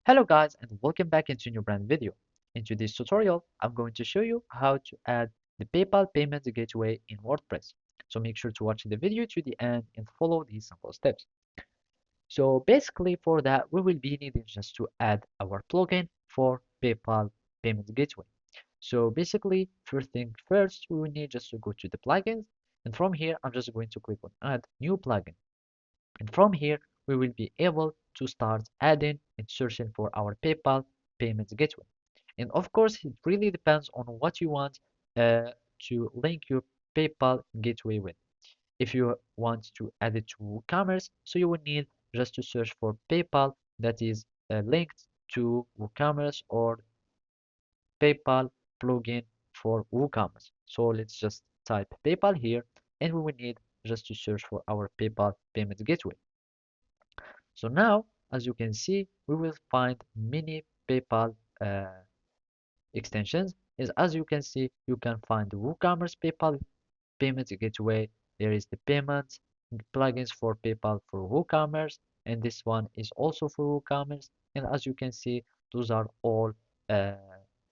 Hello guys and welcome back into a new brand video. In today's tutorial, I'm going to show you how to add the PayPal payment gateway in WordPress. So make sure to watch the video to the end and follow these simple steps. So basically for that, we will be needing just to add our plugin for PayPal payment gateway. So basically, first thing first, we will need just to go to the plugins, and from here, I'm just going to click on add new plugin. And from here, we will be able to start adding and searching for our PayPal payments gateway. And of course, it really depends on what you want to link your PayPal gateway with. If you want to add it to WooCommerce, so you will need just to search for PayPal that is linked to WooCommerce or PayPal plugin for WooCommerce. So let's just type PayPal here and we will need just to search for our PayPal payment gateway. So now, as you can see, we will find many PayPal extensions. Is as you can see, you can find the WooCommerce PayPal payment gateway. There is the payment plugins for PayPal for WooCommerce, and this one is also for WooCommerce. And as you can see, those are all uh,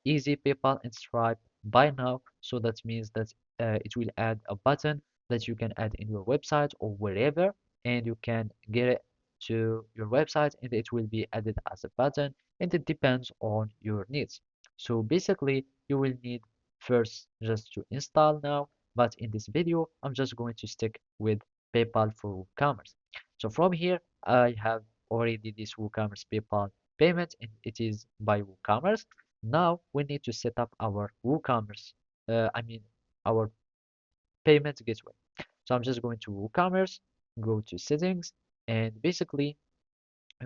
easy PayPal and Stripe by now. So that means that it will add a button that you can add in your website or wherever, and you can get it to your website, and it will be added as a button, and it depends on your needs. So basically, you will need first just to install now, but in this video, I'm just going to stick with PayPal for WooCommerce. So from here, I have already this WooCommerce PayPal payment, and it is by WooCommerce. Now we need to set up our WooCommerce, I mean our payment gateway. So I'm just going to WooCommerce, go to settings, and basically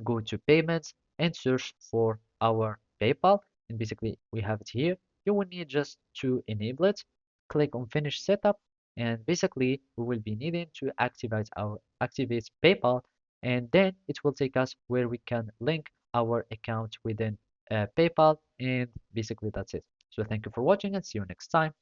go to payments and search for our PayPal. And basically we have it here. You will need just to enable it. Click on finish setup, and basically we will be needing to activate PayPal, and then it will take us where we can link our account within PayPal, and basically that's it. So thank you for watching and see you next time.